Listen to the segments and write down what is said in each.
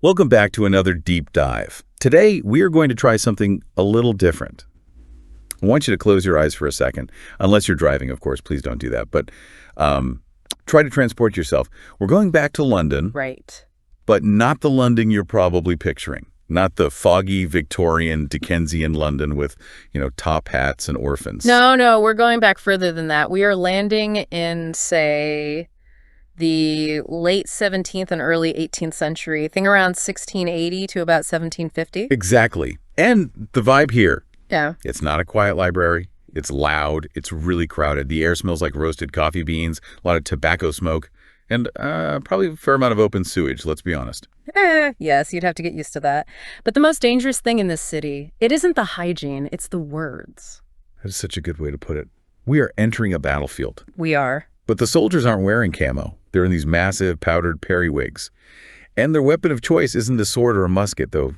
Welcome back to another deep dive. Today, we are going to try something a little different. I want you to close your eyes for a second, unless you're driving, of course. Please don't do that. But try to transport yourself. We're going back to London. Right. But not the London you're probably picturing. Not the foggy Victorian Dickensian London with, top hats and orphans. No, we're going back further than that. We are landing in, say, the late 17th and early 18th century, thing around 1680 to about 1750. Exactly. And the vibe here. Yeah. It's not a quiet library. It's loud. It's really crowded. The air smells like roasted coffee beans, a lot of tobacco smoke, and probably a fair amount of open sewage, let's be honest. Yes, you'd have to get used to that. But the most dangerous thing in this city, it isn't the hygiene, it's the words. That is such a good way to put it. We are entering a battlefield. We are. But the soldiers aren't wearing camo. They're in these massive powdered periwigs. And their weapon of choice isn't a sword or a musket, though,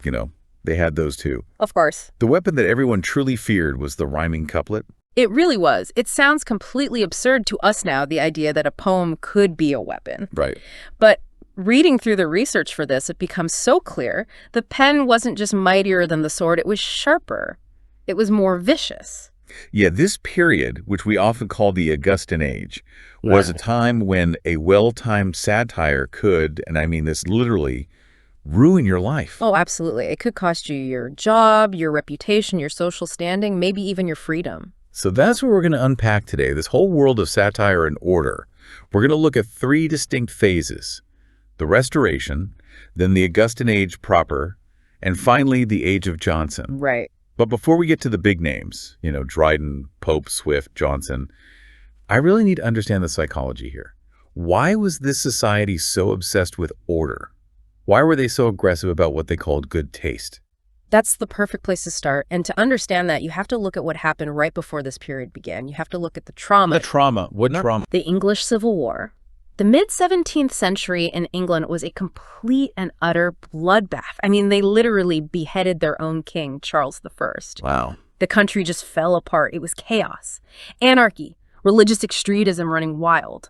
they had those too. Of course. The weapon that everyone truly feared was the rhyming couplet. It really was. It sounds completely absurd to us now, the idea that a poem could be a weapon. Right. But reading through the research for this, it becomes so clear the pen wasn't just mightier than the sword, it was sharper. It was more vicious. Yeah, this period, which we often call the Augustan age, was a time when a well-timed satire could, and I mean this literally, ruin your life. Oh, absolutely. It could cost you your job, your reputation, your social standing, maybe even your freedom. So that's what we're going to unpack today, this whole world of satire and order. We're going to look at three distinct phases: the Restoration, then the Augustan age proper, and finally the Age of Johnson. Right. But before we get to the big names, Dryden, Pope, Swift, Johnson, I really need to understand the psychology here. Why was this society so obsessed with order? Why were they so aggressive about what they called good taste? That's the perfect place to start. And to understand that, you have to look at what happened right before this period began. You have to look at the trauma. The trauma. What trauma? The English Civil War. The mid-17th century in England was a complete and utter bloodbath. I mean, they literally beheaded their own king, Charles I. Wow. The country just fell apart. It was chaos, anarchy, religious extremism running wild.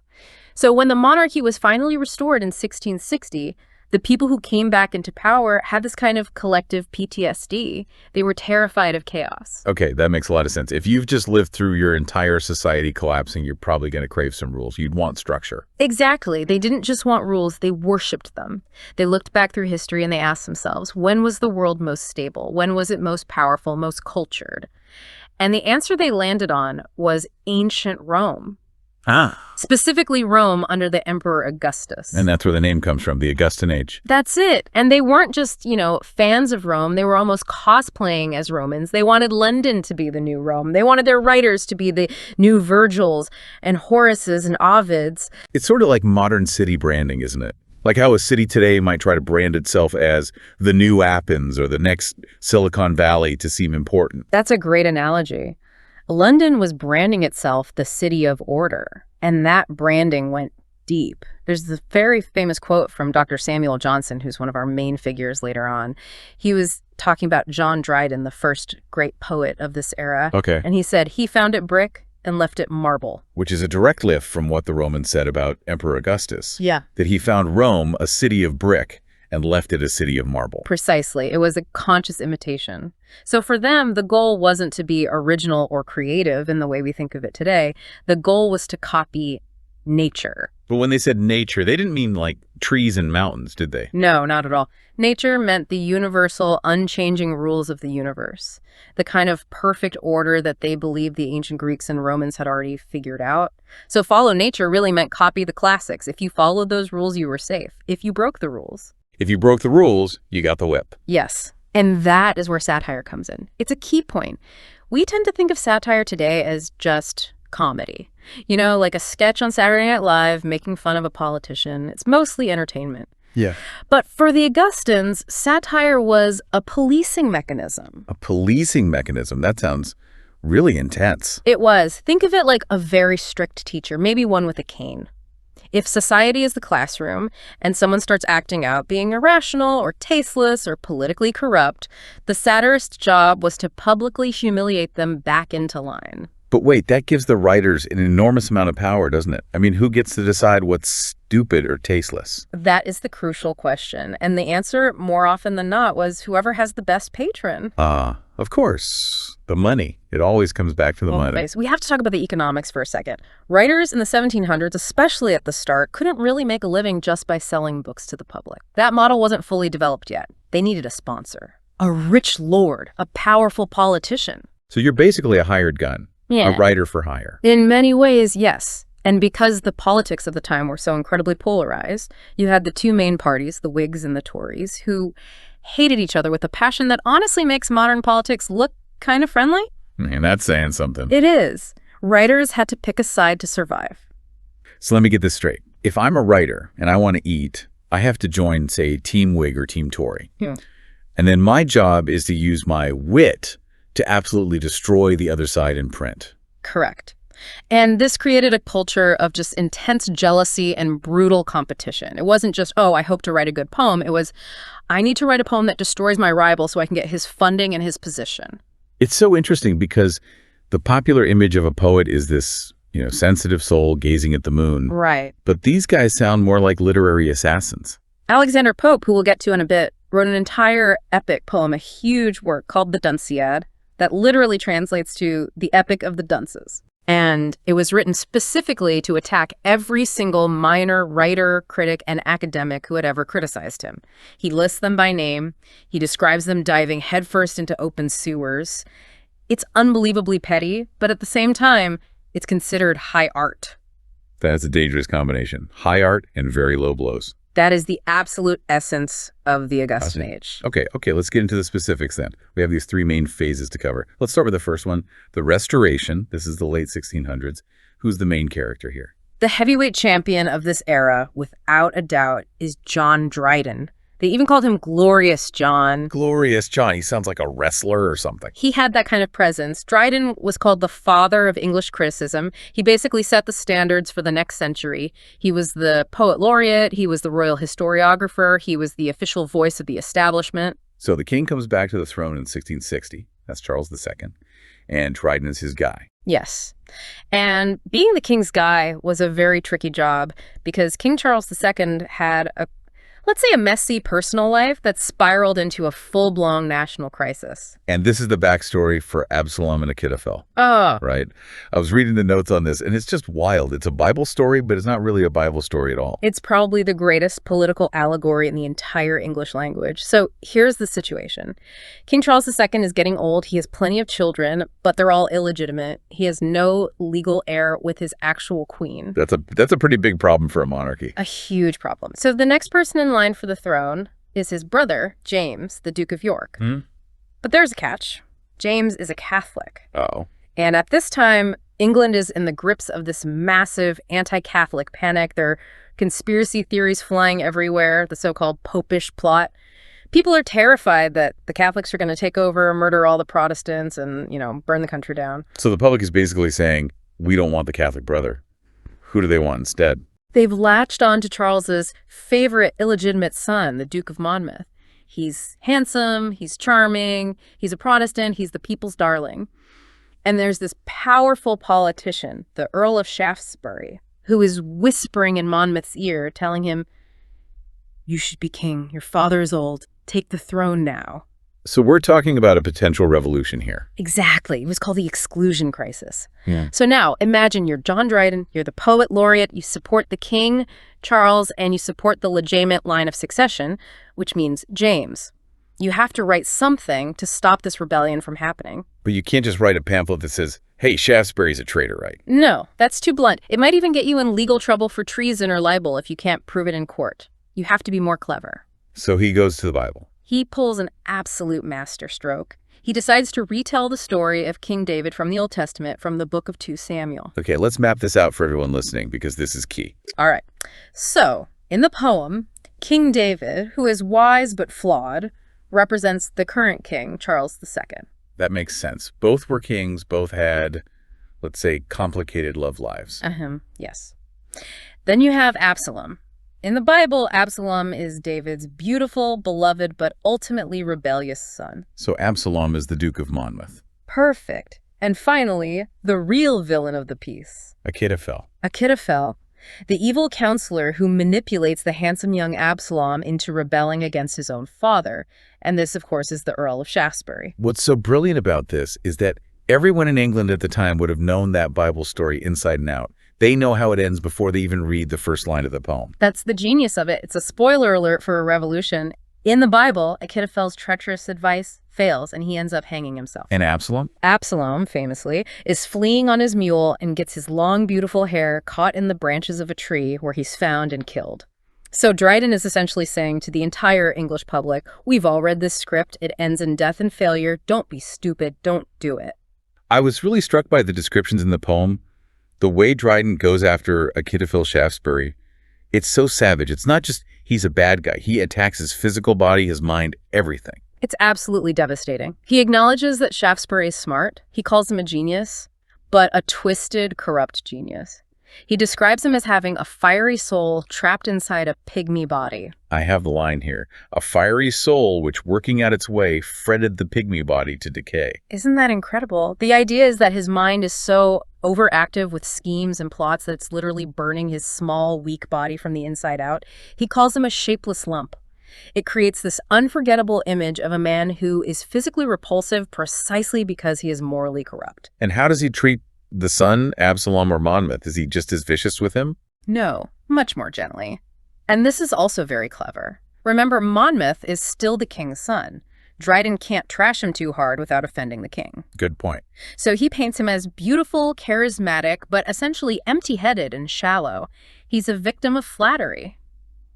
So when the monarchy was finally restored in 1660, the people who came back into power had this kind of collective PTSD. They were terrified of chaos. Okay, that makes a lot of sense. If you've just lived through your entire society collapsing, you're probably going to crave some rules. You'd want structure. Exactly. They didn't just want rules, they worshipped them. They looked back through history and they asked themselves, when was the world most stable? When was it most powerful, most cultured? And the answer they landed on was ancient Rome. Specifically Rome under the Emperor Augustus. And that's where the name comes from, the Augustan age. That's it. And they weren't just, fans of Rome. They were almost cosplaying as Romans. They wanted London to be the new Rome. They wanted their writers to be the new Virgils and Horaces and Ovids. It's sort of like modern city branding, isn't it? Like how a city today might try to brand itself as the new Athens or the next Silicon Valley to seem important. That's a great analogy. London was branding itself the city of order, and that branding went deep. There's the very famous quote from Dr. Samuel Johnson, who's one of our main figures later on. He was talking about John Dryden, the first great poet of this era. Okay. And he said, he found it brick and left it marble. Which is a direct lift from what the Romans said about Emperor Augustus. Yeah. That he found Rome a city of brick and left it a city of marble. Precisely. It was a conscious imitation. So for them, the goal wasn't to be original or creative in the way we think of it today. The goal was to copy nature. But when they said nature, they didn't mean like trees and mountains, did they? No, not at all. Nature meant the universal, unchanging rules of the universe, the kind of perfect order that they believed the ancient Greeks and Romans had already figured out. So follow nature really meant copy the classics. If you followed those rules, you were safe. If you broke the rules. If you broke the rules, you got the whip. Yes. And that is where satire comes in. It's a key point. We tend to think of satire today as just comedy. Like a sketch on Saturday Night Live making fun of a politician. It's mostly entertainment. Yeah. But for the Augustans, satire was a policing mechanism. A policing mechanism? That sounds really intense. It was. Think of it like a very strict teacher, maybe one with a cane. If society is the classroom and someone starts acting out, being irrational or tasteless or politically corrupt, the satirist's job was to publicly humiliate them back into line. But wait, that gives the writers an enormous amount of power, doesn't it? I mean, who gets to decide what's stupid or tasteless? That is the crucial question. And the answer, more often than not, was whoever has the best patron. Of course. The money. It always comes back to the money. Always. We have to talk about the economics for a second. Writers in the 1700s, especially at the start, couldn't really make a living just by selling books to the public. That model wasn't fully developed yet. They needed a sponsor, a rich lord, a powerful politician. So you're basically a hired gun. Yeah. A writer for hire. In many ways, yes. And because the politics of the time were so incredibly polarized, you had the two main parties, the Whigs and the Tories, who hated each other with a passion that honestly makes modern politics look kind of friendly. Man, that's saying something. It is. Writers had to pick a side to survive. So let me get this straight. If I'm a writer and I want to eat, I have to join, say, Team Whig or Team Tory. Yeah. And then my job is to use my wit to absolutely destroy the other side in print. Correct. And this created a culture of just intense jealousy and brutal competition. It wasn't just, oh, I hope to write a good poem. It was, I need to write a poem that destroys my rival so I can get his funding and his position. It's so interesting because the popular image of a poet is this, sensitive soul gazing at the moon. Right. But these guys sound more like literary assassins. Alexander Pope, who we'll get to in a bit, wrote an entire epic poem, a huge work called the Dunciad, that literally translates to the Epic of the Dunces. And it was written specifically to attack every single minor writer, critic, and academic who had ever criticized him. He lists them by name. He describes them diving headfirst into open sewers. It's unbelievably petty, but at the same time, it's considered high art. That's a dangerous combination. High art and very low blows. That is the absolute essence of the Augustan age. Okay, let's get into the specifics then. We have these three main phases to cover. Let's start with the first one, the Restoration. This is the late 1600s. Who's the main character here? The heavyweight champion of this era, without a doubt, is John Dryden. They even called him Glorious John. Glorious John. He sounds like a wrestler or something. He had that kind of presence. Dryden was called the father of English criticism. He basically set the standards for the next century. He was the poet laureate. He was the royal historiographer. He was the official voice of the establishment. So the king comes back to the throne in 1660. That's Charles II. And Dryden is his guy. Yes. And being the king's guy was a very tricky job because King Charles II had let's say a messy personal life that spiraled into a full-blown national crisis. And this is the backstory for Absalom and Ahithophel. Oh. Right? I was reading the notes on this, and it's just wild. It's a Bible story, but it's not really a Bible story at all. It's probably the greatest political allegory in the entire English language. So here's the situation. King Charles II is getting old. He has plenty of children, but they're all illegitimate. He has no legal heir with his actual queen. That's a pretty big problem for a monarchy. A huge problem. So the next person in line for the throne is his brother, James, the Duke of York. But there's a catch. James is a Catholic. Oh. And at this time, England is in the grips of this massive anti-Catholic panic. There are conspiracy theories flying everywhere, the so-called popish plot. People are terrified that the Catholics are going to take over, murder all the Protestants, and, burn the country down. So the public is basically saying, we don't want the Catholic brother. Who do they want instead? They've latched on to Charles's favorite illegitimate son, the Duke of Monmouth. He's handsome, he's charming, he's a Protestant, he's the people's darling. And there's this powerful politician, the Earl of Shaftesbury, who is whispering in Monmouth's ear, telling him, "You should be king. Your father is old. Take the throne now." So we're talking about a potential revolution here. Exactly. It was called the Exclusion Crisis. Yeah. So now, imagine you're John Dryden, you're the poet laureate, you support the King, Charles, and you support the legitimate line of succession, which means James. You have to write something to stop this rebellion from happening. But you can't just write a pamphlet that says, hey, Shaftesbury's a traitor, right? No, that's too blunt. It might even get you in legal trouble for treason or libel if you can't prove it in court. You have to be more clever. So he goes to the Bible. He pulls an absolute masterstroke. He decides to retell the story of King David from the Old Testament from the book of 2 Samuel. Okay, let's map this out for everyone listening because this is key. All right. So, in the poem, King David, who is wise but flawed, represents the current king, Charles II. That makes sense. Both were kings, both had, let's say, complicated love lives. Yes. Then you have Absalom. In the Bible, Absalom is David's beautiful, beloved, but ultimately rebellious son. So Absalom is the Duke of Monmouth. Perfect. And finally, the real villain of the piece. Achitophel. Achitophel, the evil counselor who manipulates the handsome young Absalom into rebelling against his own father. And this, of course, is the Earl of Shaftesbury. What's so brilliant about this is that everyone in England at the time would have known that Bible story inside and out. They know how it ends before they even read the first line of the poem. That's the genius of it. It's a spoiler alert for a revolution. In the Bible, Achitophel's treacherous advice fails, and he ends up hanging himself. And Absalom? Absalom, famously, is fleeing on his mule and gets his long, beautiful hair caught in the branches of a tree where he's found and killed. So Dryden is essentially saying to the entire English public, we've all read this script. It ends in death and failure. Don't be stupid. Don't do it. I was really struck by the descriptions in the poem. The way Dryden goes after Achitophel Shaftesbury, it's so savage. It's not just he's a bad guy. He attacks his physical body, his mind, everything. It's absolutely devastating. He acknowledges that Shaftesbury is smart. He calls him a genius, but a twisted, corrupt genius. He describes him as having a fiery soul trapped inside a pygmy body. I have the line here. A fiery soul which, working out its way, fretted the pygmy body to decay. Isn't that incredible? The idea is that his mind is so overactive with schemes and plots that it's literally burning his small, weak body from the inside out. He calls him a shapeless lump. It creates this unforgettable image of a man who is physically repulsive precisely because he is morally corrupt. And how does he treat the son, Absalom or Monmouth? Is he just as vicious with him? No, much more gently. And this is also very clever. Remember, Monmouth is still the king's son. Dryden can't trash him too hard without offending the king. Good point. So he paints him as beautiful, charismatic, but essentially empty-headed and shallow. He's a victim of flattery.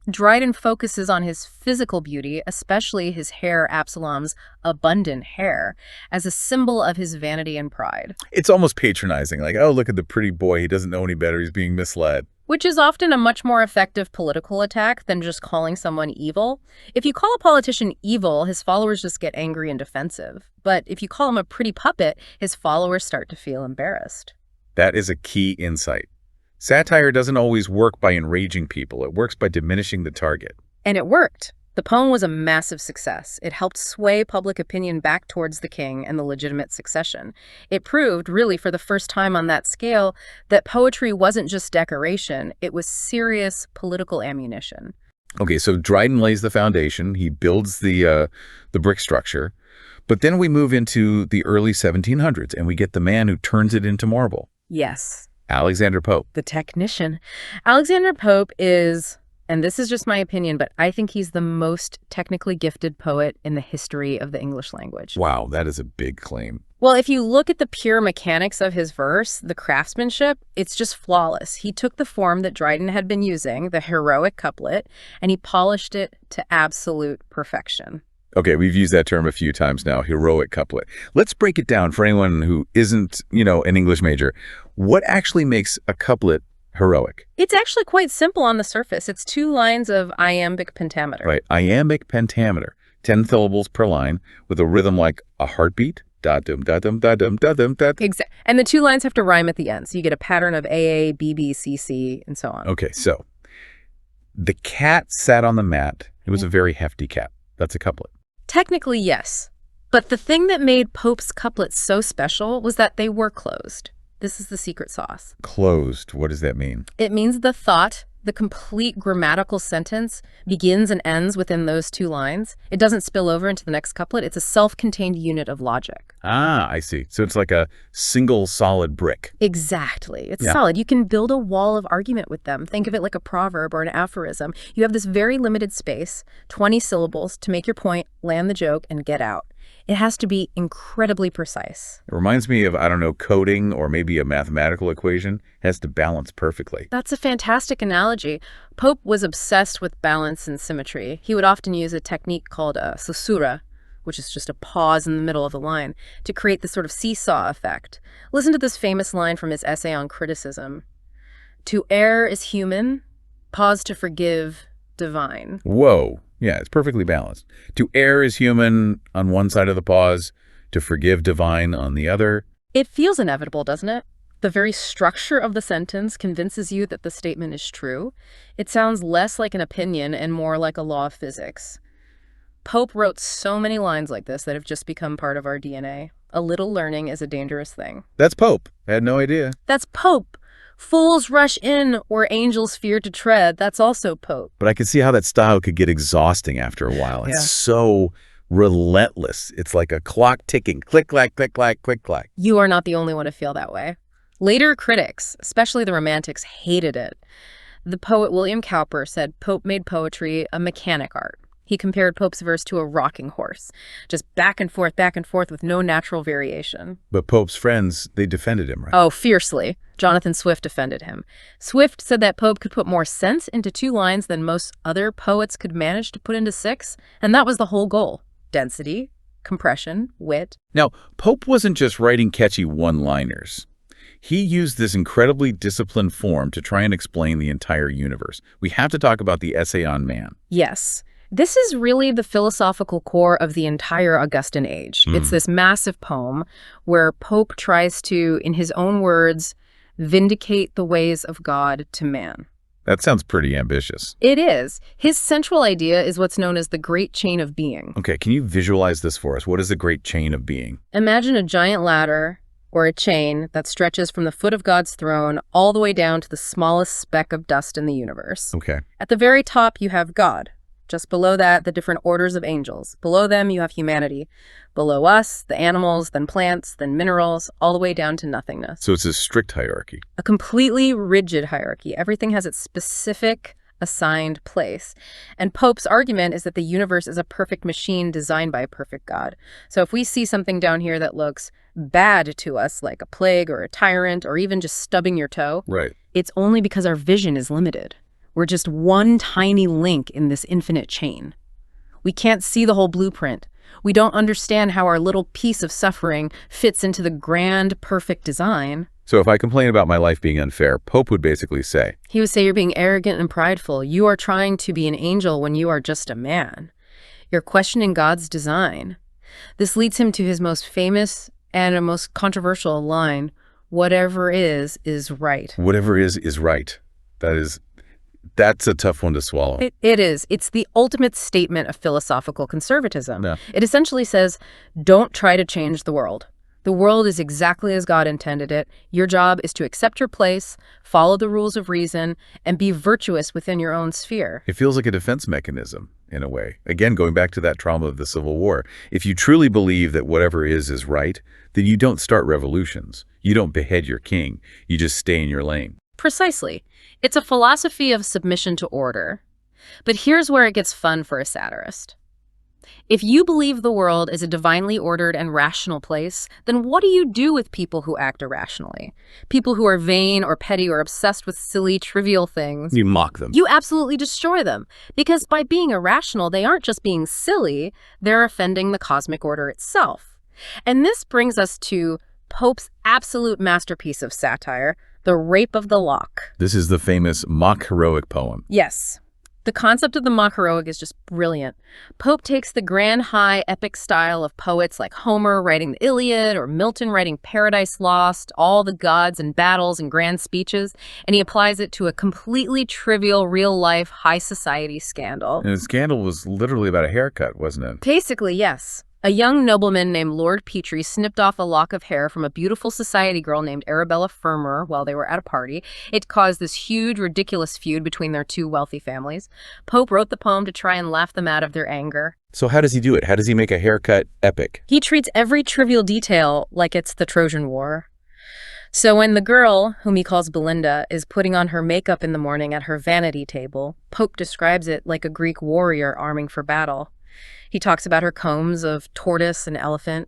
Dryden focuses on his physical beauty, especially his hair, Absalom's abundant hair, as a symbol of his vanity and pride. It's almost patronizing, like, oh, look at the pretty boy. He doesn't know any better. He's being misled. Which is often a much more effective political attack than just calling someone evil. If you call a politician evil, his followers just get angry and defensive. But if you call him a pretty puppet, his followers start to feel embarrassed. That is a key insight. Satire doesn't always work by enraging people. It works by diminishing the target. And it worked. The poem was a massive success. It helped sway public opinion back towards the king and the legitimate succession. It proved, really for the first time on that scale, that poetry wasn't just decoration, it was serious political ammunition. Okay, so Dryden lays the foundation. He builds the brick structure. But then we move into the early 1700s, and we get the man who turns it into marble. Yes. Alexander Pope. The technician. Alexander Pope is, and this is just my opinion, but I think he's the most technically gifted poet in the history of the English language. Wow, that is a big claim. Well, if you look at the pure mechanics of his verse, the craftsmanship, it's just flawless. He took the form that Dryden had been using, the heroic couplet, and he polished it to absolute perfection. Okay, we've used that term a few times now, heroic couplet. Let's break it down for anyone who isn't, an English major. What actually makes a couplet heroic? It's actually quite simple on the surface. It's 2 lines of iambic pentameter. Right, iambic pentameter, 10 syllables per line with a rhythm like a heartbeat. Da-dum, da-dum, da-dum, da-dum, da-dum. Exactly. And the 2 lines have to rhyme at the end. So you get a pattern of AA, BB, CC, and so on. Okay, so the cat sat on the mat. It was a very hefty cat. That's a couplet. Technically, yes. But the thing that made Pope's couplets so special was that they were closed. This is the secret sauce. Closed, what does that mean? It means the thought, the complete grammatical sentence, begins and ends within those 2 lines. It doesn't spill over into the next couplet. It's a self-contained unit of logic. Ah, I see. So it's like a single solid brick. Exactly. It's solid. You can build a wall of argument with them. Think of it like a proverb or an aphorism. You have this very limited space, 20 syllables, to make your point, land the joke, and get out. It has to be incredibly precise. It reminds me of, coding or maybe a mathematical equation. It has to balance perfectly. That's a fantastic analogy. Pope was obsessed with balance and symmetry. He would often use a technique called a susura, which is just a pause in the middle of the line, to create this sort of seesaw effect. Listen to this famous line from his essay on criticism. To err is human, pause to forgive, divine. Whoa. Yeah, it's perfectly balanced. To err is human on one side of the pause, to forgive divine on the other. It feels inevitable, doesn't it? The very structure of the sentence convinces you that the statement is true. It sounds less like an opinion and more like a law of physics. Pope wrote so many lines like this that have just become part of our DNA. A little learning is a dangerous thing. That's Pope. I had no idea. That's Pope. Fools rush in where angels fear to tread. That's also Pope. But I can see how that style could get exhausting after a while. Yeah. It's so relentless. It's like a clock ticking. Click, clack, click, clack, click, clack. You are not the only one to feel that way. Later critics, especially the Romantics, hated it. The poet William Cowper said Pope made poetry a mechanic art. He compared Pope's verse to a rocking horse, just back and forth with no natural variation. But Pope's friends, they defended him, right? Oh, fiercely. Jonathan Swift defended him. Swift said that Pope could put more sense into 2 lines than most other poets could manage to put into 6, and that was the whole goal. Density, compression, wit. Now, Pope wasn't just writing catchy one-liners. He used this incredibly disciplined form to try and explain the entire universe. We have to talk about the Essay on Man. Yes. This is really the philosophical core of the entire Augustan age. It's this massive poem where Pope tries to, in his own words, vindicate the ways of God to man. That sounds pretty ambitious. It is. His central idea is what's known as the Great Chain of Being. Okay, can you visualize this for us? What is the Great Chain of Being? Imagine a giant ladder or a chain that stretches from the foot of God's throne all the way down to the smallest speck of dust in the universe. Okay. At the very top, you have God. Just below that, the different orders of angels. Below them, you have humanity. Below us, the animals, then plants, then minerals, all the way down to nothingness. So it's a strict hierarchy. A completely rigid hierarchy. Everything has its specific assigned place. And Pope's argument is that the universe is a perfect machine designed by a perfect God. So if we see something down here that looks bad to us, like a plague or a tyrant or even just stubbing your toe, Right. it's only because our vision is limited. We're just one tiny link in this infinite chain. We can't see the whole blueprint. We don't understand how our little piece of suffering fits into the grand, perfect design. So if I complain about my life being unfair, Pope would basically say, He would say you're being arrogant and prideful. You are trying to be an angel when you are just a man. You're questioning God's design. This leads him to his most famous and most controversial line, whatever is right. whatever is right. That's a tough one to swallow. It is. It's the ultimate statement of philosophical conservatism. Yeah. It essentially says, don't try to change the world. The world is exactly as God intended it. Your job is to accept your place, follow the rules of reason, and be virtuous within your own sphere. It feels like a defense mechanism, in a way. Again, going back to that trauma of the Civil War. If you truly believe that whatever is right, then you don't start revolutions. You don't behead your king. You just stay in your lane. Precisely. It's a philosophy of submission to order. But here's where it gets fun for a satirist. If you believe the world is a divinely ordered and rational place, then what do you do with people who act irrationally? People who are vain or petty or obsessed with silly, trivial things. You mock them. You absolutely destroy them. Because by being irrational, they aren't just being silly, they're offending the cosmic order itself. And this brings us to Pope's absolute masterpiece of satire, The Rape of the Lock. This is the famous mock heroic poem. Yes. The concept of the mock heroic is just brilliant. Pope takes the grand, high, epic style of poets like Homer writing the Iliad or Milton writing Paradise Lost, all the gods and battles and grand speeches, and he applies it to a completely trivial, real-life, high-society scandal. And the scandal was literally about a haircut, wasn't it? Basically, yes. A young nobleman named Lord Petrie snipped off a lock of hair from a beautiful society girl named Arabella Fermor while they were at a party. It caused this huge, ridiculous feud between their 2 wealthy families. Pope wrote the poem to try and laugh them out of their anger. So how does he do it? How does he make a haircut epic? He treats every trivial detail like it's the Trojan War. So when the girl, whom he calls Belinda, is putting on her makeup in the morning at her vanity table, Pope describes it like a Greek warrior arming for battle. He talks about her combs of tortoise and elephant.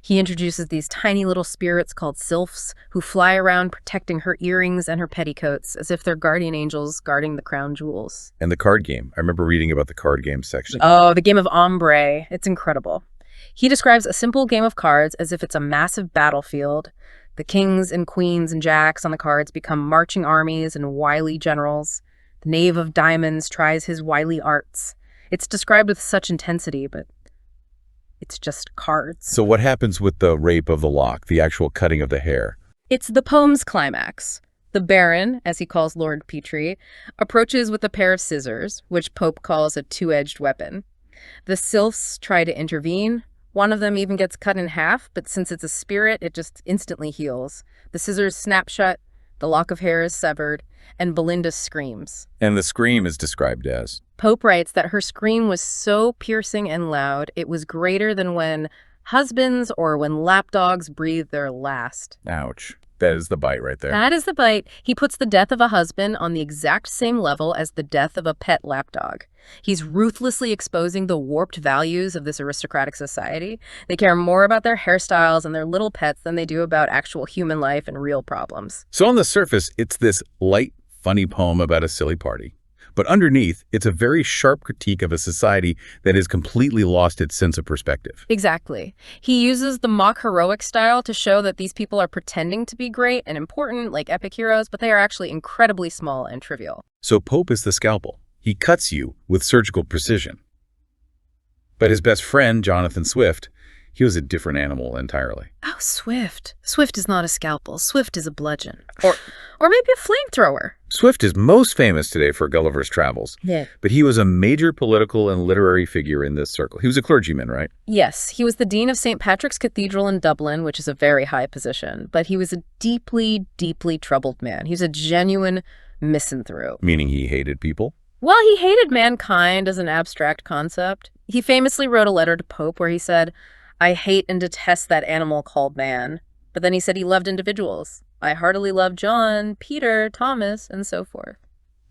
He introduces these tiny little spirits called sylphs who fly around protecting her earrings and her petticoats as if they're guardian angels guarding the crown jewels. And the card game. I remember reading about the card game section. Oh, the game of ombre. It's incredible. He describes a simple game of cards as if it's a massive battlefield. The kings and queens and jacks on the cards become marching armies and wily generals. The knave of diamonds tries his wily arts. It's described with such intensity, but it's just cards. So what happens with the rape of the lock, the actual cutting of the hair? It's the poem's climax. The Baron, as he calls Lord Petrie, approaches with a pair of scissors, which Pope calls a 2-edged weapon. The sylphs try to intervene, One of them even gets cut in half, but since it's a spirit, it just instantly heals. The scissors snap shut, the lock of hair is severed, and Belinda screams. And the scream is described as? Pope writes that her scream was so piercing and loud, it was greater than when husbands or when lapdogs breathe their last. Ouch. That is the bite right there. That is the bite. He puts the death of a husband on the exact same level as the death of a pet lapdog. He's ruthlessly exposing the warped values of this aristocratic society. They care more about their hairstyles and their little pets than they do about actual human life and real problems. So on the surface, it's this light, funny poem about a silly party. But underneath, it's a very sharp critique of a society that has completely lost its sense of perspective. Exactly. He uses the mock heroic style to show that these people are pretending to be great and important, like epic heroes, but they are actually incredibly small and trivial. So Pope is the scalpel. He cuts you with surgical precision. But his best friend, Jonathan Swift, he was a different animal entirely. Oh, Swift. Swift is not a scalpel. Swift is a bludgeon. Or maybe a flamethrower. Swift is most famous today for Gulliver's Travels. Yeah. But he was a major political and literary figure in this circle. He was a clergyman, right? Yes, he was the dean of St. Patrick's Cathedral in Dublin, which is a very high position. But he was a deeply, deeply troubled man. He was a genuine misanthrope. Meaning he hated people? Well, he hated mankind as an abstract concept. He famously wrote a letter to Pope where he said, "I hate and detest that animal called man." But then he said he loved individuals. "I heartily love John, Peter, Thomas, and so forth."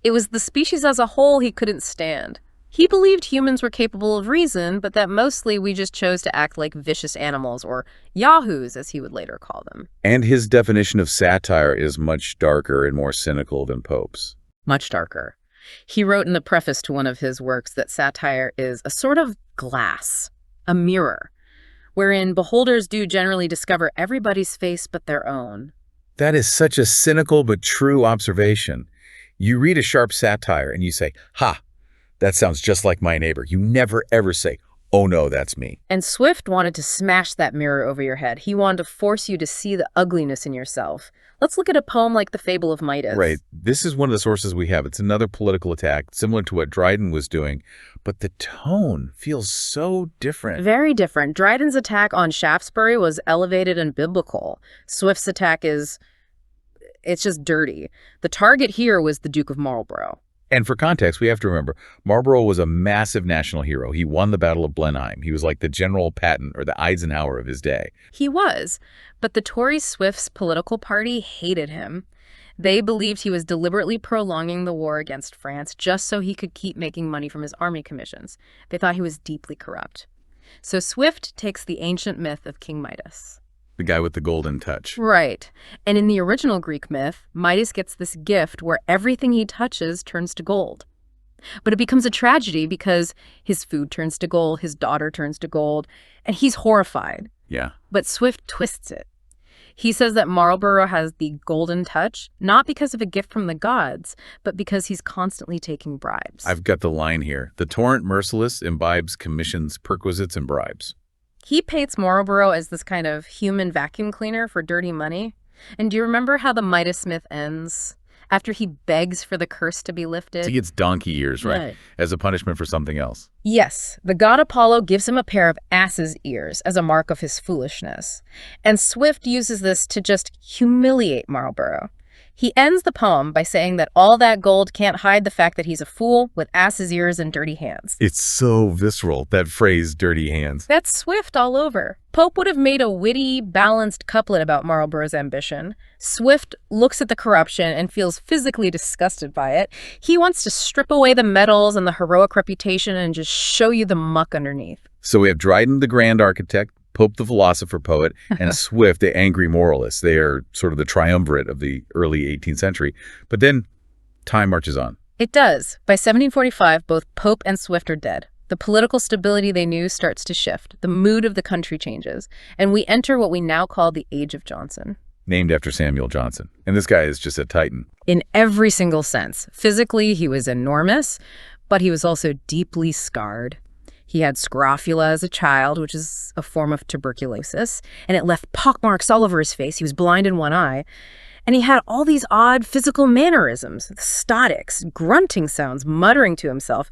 It was the species as a whole he couldn't stand. He believed humans were capable of reason, but that mostly we just chose to act like vicious animals, or yahoos, as he would later call them. And his definition of satire is much darker and more cynical than Pope's. Much darker. He wrote in the preface to one of his works that satire is a sort of glass, a mirror, wherein beholders do generally discover everybody's face but their own. That is such a cynical but true observation. You read a sharp satire and you say, "Ha, that sounds just like my neighbor." You never ever say, "Oh no, that's me." And Swift wanted to smash that mirror over your head. He wanted to force you to see the ugliness in yourself. Let's look at a poem like The Fable of Midas. Right. This is one of the sources we have. It's another political attack, similar to what Dryden was doing, but the tone feels so different. Very different. Dryden's attack on Shaftesbury was elevated and biblical. Swift's attack it's just dirty. The target here was the Duke of Marlborough. And for context, we have to remember, Marlborough was a massive national hero. He won the Battle of Blenheim. He was like the General Patton or the Eisenhower of his day. He was, but the Tory Swift's political party hated him. They believed he was deliberately prolonging the war against France just so he could keep making money from his army commissions. They thought he was deeply corrupt. So Swift takes the ancient myth of King Midas. The guy with the golden touch. Right. And in the original Greek myth, Midas gets this gift where everything he touches turns to gold. But it becomes a tragedy because his food turns to gold, his daughter turns to gold, and he's horrified. Yeah. But Swift twists it. He says that Marlborough has the golden touch, not because of a gift from the gods, but because he's constantly taking bribes. I've got the line here. The torrent merciless imbibes commissions, perquisites, and bribes. He paints Marlborough as this kind of human vacuum cleaner for dirty money. And do you remember how the Midas myth ends? After he begs for the curse to be lifted. So he gets donkey ears, right? As a punishment for something else. Yes, the god Apollo gives him a pair of ass's ears as a mark of his foolishness. And Swift uses this to just humiliate Marlborough. He ends the poem by saying that all that gold can't hide the fact that he's a fool with ass's ears and dirty hands. It's so visceral, that phrase, dirty hands. That's Swift all over. Pope would have made a witty, balanced couplet about Marlborough's ambition. Swift looks at the corruption and feels physically disgusted by it. He wants to strip away the medals and the heroic reputation and just show you the muck underneath. So we have Dryden, the grand architect, Pope, the philosopher poet, and Swift, the angry moralist. They are sort of the triumvirate of the early 18th century. But then time marches on. It does. By 1745, both Pope and Swift are dead. The political stability they knew starts to shift. The mood of the country changes. And we enter what we now call the Age of Johnson. Named after Samuel Johnson. And this guy is just a titan. In every single sense. Physically, he was enormous, but he was also deeply scarred. He had scrofula as a child, which is a form of tuberculosis, and it left pockmarks all over his face. He was blind in one eye. And he had all these odd physical mannerisms, statics, grunting sounds, muttering to himself.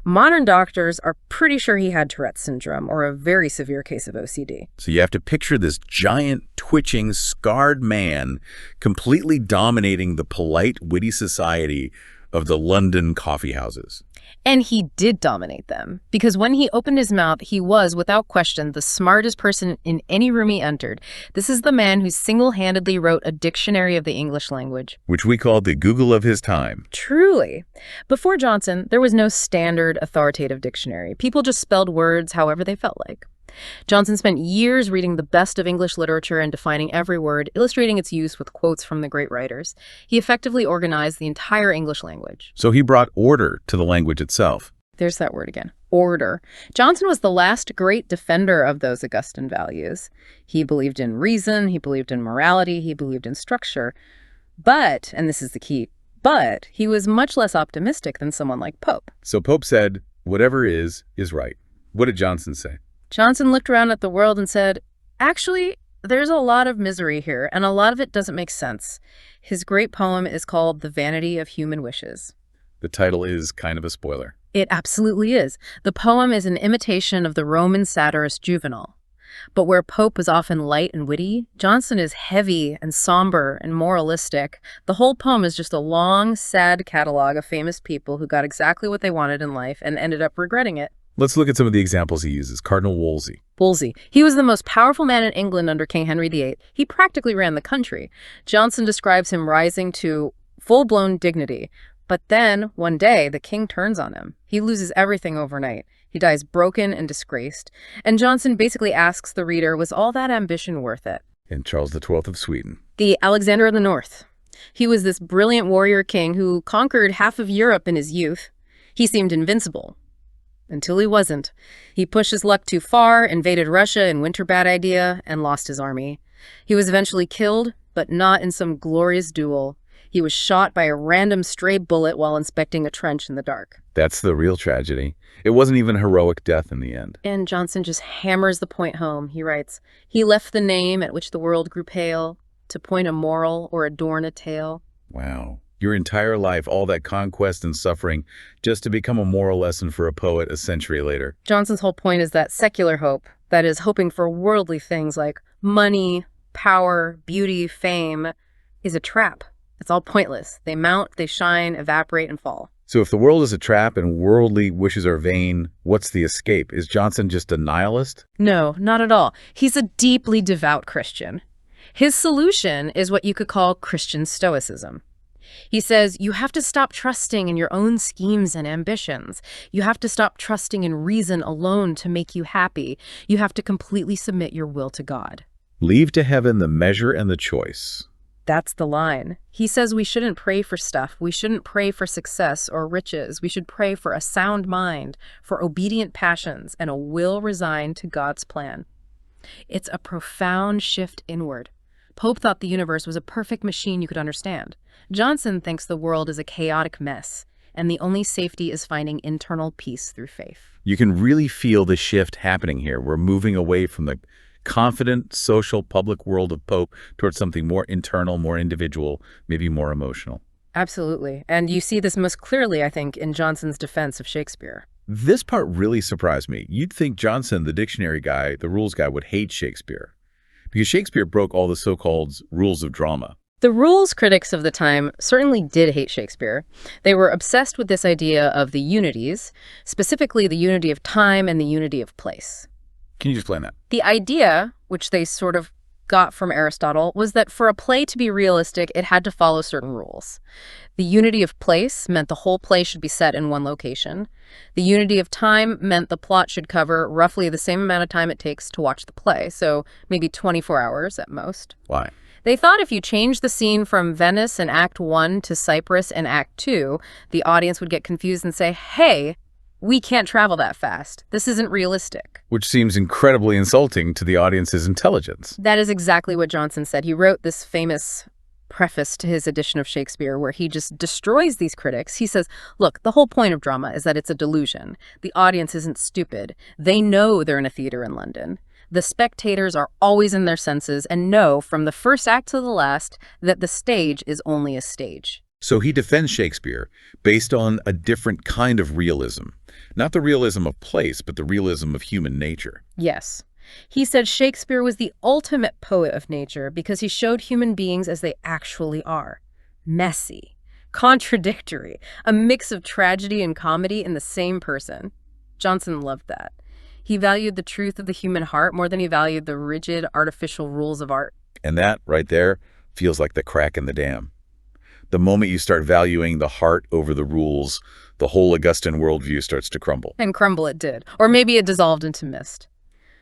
Modern doctors are pretty sure he had Tourette's syndrome or a very severe case of OCD. So you have to picture this giant, twitching, scarred man completely dominating the polite, witty society of the London coffee houses. And he did dominate them, because when he opened his mouth, he was, without question, the smartest person in any room he entered. This is the man who single-handedly wrote a dictionary of the English language. Which we call the Google of his time. Truly. Before Johnson, there was no standard authoritative dictionary. People just spelled words however they felt like. Johnson spent years reading the best of English literature and defining every word, illustrating its use with quotes from the great writers. He effectively organized the entire English language. So he brought order to the language itself. There's that word again. Order. Johnson was the last great defender of those Augustan values. He believed in reason, he believed in morality, he believed in structure. But, and this is the key, but he was much less optimistic than someone like Pope. So Pope said, whatever is right. What did Johnson say? Johnson looked around at the world and said, actually, there's a lot of misery here, and a lot of it doesn't make sense. His great poem is called The Vanity of Human Wishes. The title is kind of a spoiler. It absolutely is. The poem is an imitation of the Roman satirist Juvenal. But where Pope was often light and witty, Johnson is heavy and somber and moralistic. The whole poem is just a long, sad catalog of famous people who got exactly what they wanted in life and ended up regretting it. Let's look at some of the examples he uses. Cardinal Wolsey. Wolsey. He was the most powerful man in England under King Henry VIII. He practically ran the country. Johnson describes him rising to full-blown dignity. But then, one day, the king turns on him. He loses everything overnight. He dies broken and disgraced. And Johnson basically asks the reader, was all that ambition worth it? And Charles XII of Sweden. The Alexander of the North. He was this brilliant warrior king who conquered half of Europe in his youth. He seemed invincible. Until he wasn't. He pushed his luck too far, invaded Russia in Winter Bad Idea, and lost his army. He was eventually killed, but not in some glorious duel. He was shot by a random stray bullet while inspecting a trench in the dark. That's the real tragedy. It wasn't even a heroic death in the end. And Johnson just hammers the point home. He writes, he left the name at which the world grew pale to point a moral or adorn a tale. Wow. Your entire life, all that conquest and suffering, just to become a moral lesson for a poet a century later. Johnson's whole point is that secular hope, that is, hoping for worldly things like money, power, beauty, fame, is a trap. It's all pointless. They mount, they shine, evaporate, and fall. So if the world is a trap and worldly wishes are vain, what's the escape? Is Johnson just a nihilist? No, not at all. He's a deeply devout Christian. His solution is what you could call Christian stoicism. He says, you have to stop trusting in your own schemes and ambitions. You have to stop trusting in reason alone to make you happy. You have to completely submit your will to God. Leave to heaven the measure and the choice. That's the line. He says we shouldn't pray for stuff. We shouldn't pray for success or riches. We should pray for a sound mind, for obedient passions, and a will resigned to God's plan. It's a profound shift inward. Pope thought the universe was a perfect machine you could understand. Johnson thinks the world is a chaotic mess, and the only safety is finding internal peace through faith. You can really feel the shift happening here. We're moving away from the confident, social, public world of Pope towards something more internal, more individual, maybe more emotional. Absolutely. And you see this most clearly, I think, in Johnson's defense of Shakespeare. This part really surprised me. You'd think Johnson, the dictionary guy, the rules guy, would hate Shakespeare, because Shakespeare broke all the so-called rules of drama. The rules critics of the time certainly did hate Shakespeare. They were obsessed with this idea of the unities, specifically the unity of time and the unity of place. Can you explain that? The idea, which they sort of got from Aristotle, was that for a play to be realistic, it had to follow certain rules. The unity of place meant the whole play should be set in one location. The unity of time meant the plot should cover roughly the same amount of time it takes to watch the play, so maybe 24 hours at most. Why? They thought if you changed the scene from Venice in Act 1 to Cyprus in Act 2, the audience would get confused and say, hey, we can't travel that fast. This isn't realistic. Which seems incredibly insulting to the audience's intelligence. That is exactly what Johnson said. He wrote this famous preface to his edition of Shakespeare where he just destroys these critics. He says, look, the whole point of drama is that it's a delusion. The audience isn't stupid. They know they're in a theater in London. The spectators are always in their senses and know from the first act to the last that the stage is only a stage. So he defends Shakespeare based on a different kind of realism. Not the realism of place, but the realism of human nature. Yes. He said Shakespeare was the ultimate poet of nature because he showed human beings as they actually are. Messy, contradictory, a mix of tragedy and comedy in the same person. Johnson loved that. He valued the truth of the human heart more than he valued the rigid, artificial rules of art. And that, right there, feels like the crack in the dam. The moment you start valuing the heart over the rules, the whole Augustan worldview starts to crumble. And crumble it did. Or maybe it dissolved into mist.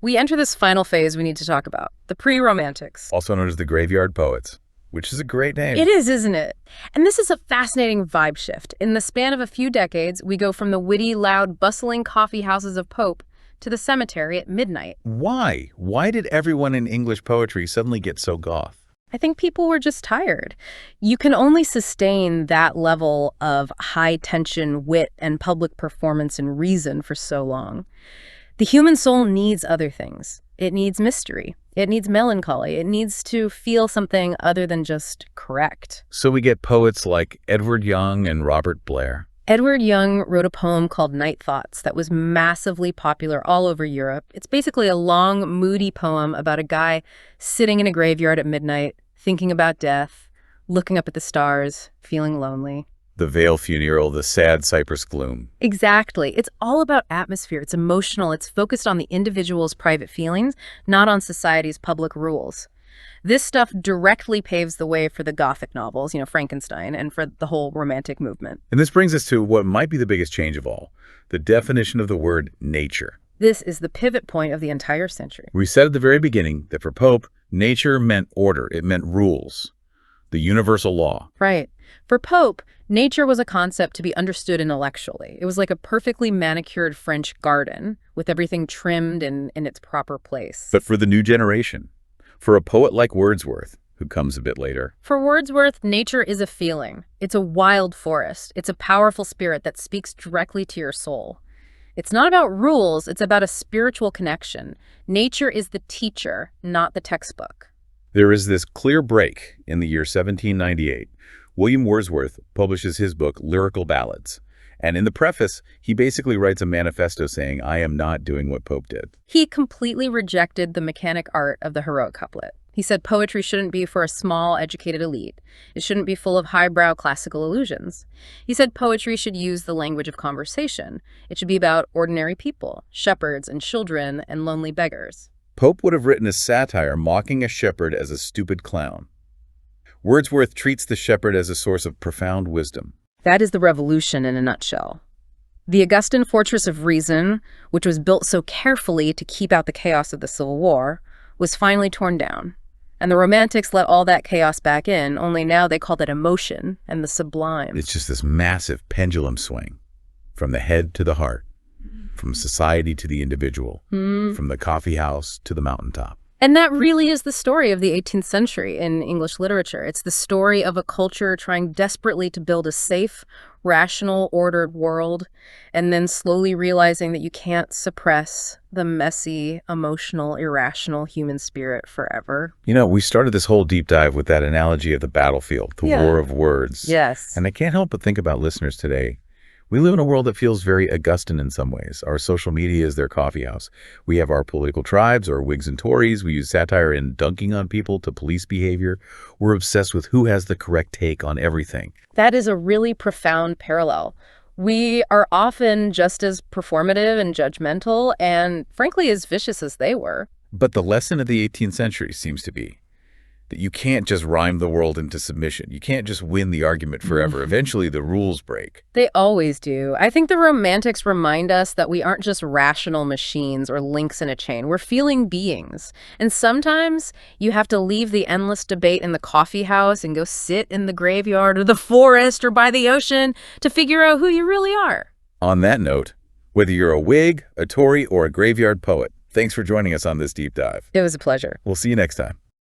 We enter this final phase we need to talk about, the pre-romantics. Also known as the graveyard poets, which is a great name. It is, isn't it? And this is a fascinating vibe shift. In the span of a few decades, we go from the witty, loud, bustling coffee houses of Pope to the cemetery at midnight. Why? Why did everyone in English poetry suddenly get so goth? I think people were just tired. You can only sustain that level of high-tension wit and public performance and reason for so long. The human soul needs other things. It needs mystery. It needs melancholy. It needs to feel something other than just correct. So we get poets like Edward Young and Robert Blair. Edward Young wrote a poem called Night Thoughts that was massively popular all over Europe. It's basically a long, moody poem about a guy sitting in a graveyard at midnight, thinking about death, looking up at the stars, feeling lonely. The veil funereal, the sad cypress gloom. Exactly. It's all about atmosphere. It's emotional. It's focused on the individual's private feelings, not on society's public rules. This stuff directly paves the way for the Gothic novels, Frankenstein, and for the whole Romantic movement. And this brings us to what might be the biggest change of all, the definition of the word nature. This is the pivot point of the entire century. We said at the very beginning that for Pope, nature meant order. It meant rules, the universal law. Right. For Pope, nature was a concept to be understood intellectually. It was like a perfectly manicured French garden with everything trimmed in its proper place. But for the new generation, for a poet like Wordsworth, who comes a bit later. For Wordsworth, nature is a feeling. It's a wild forest. It's a powerful spirit that speaks directly to your soul. It's not about rules. It's about a spiritual connection. Nature is the teacher, not the textbook. There is this clear break in the year 1798. William Wordsworth publishes his book, Lyrical Ballads. And in the preface, he basically writes a manifesto saying, I am not doing what Pope did. He completely rejected the mechanic art of the heroic couplet. He said poetry shouldn't be for a small, educated elite. It shouldn't be full of highbrow classical illusions. He said poetry should use the language of conversation. It should be about ordinary people, shepherds and children and lonely beggars. Pope would have written a satire mocking a shepherd as a stupid clown. Wordsworth treats the shepherd as a source of profound wisdom. That is the revolution in a nutshell. The Augustan fortress of reason, which was built so carefully to keep out the chaos of the Civil War, was finally torn down. And the Romantics let all that chaos back in, only now they call that emotion and the sublime. It's just this massive pendulum swing, from the head to the heart, from society to the individual, from the coffee house to the mountaintop. And that really is the story of the 18th century in English literature. It's the story of a culture trying desperately to build a safe, rational, ordered world, and then slowly realizing that you can't suppress the messy, emotional, irrational human spirit forever. We started this whole deep dive with that analogy of the battlefield, the war of words. Yes. And I can't help but think about listeners today. We live in a world that feels very Augustan in some ways. Our social media is their coffee house. We have our political tribes, our Whigs and Tories. We use satire in dunking on people to police behavior. We're obsessed with who has the correct take on everything. That is a really profound parallel. We are often just as performative and judgmental and, frankly, as vicious as they were. But the lesson of the 18th century seems to be that you can't just rhyme the world into submission. You can't just win the argument forever. Eventually, the rules break. They always do. I think the Romantics remind us that we aren't just rational machines or links in a chain. We're feeling beings. And sometimes you have to leave the endless debate in the coffee house and go sit in the graveyard or the forest or by the ocean to figure out who you really are. On that note, whether you're a Whig, a Tory, or a graveyard poet, thanks for joining us on this deep dive. It was a pleasure. We'll see you next time.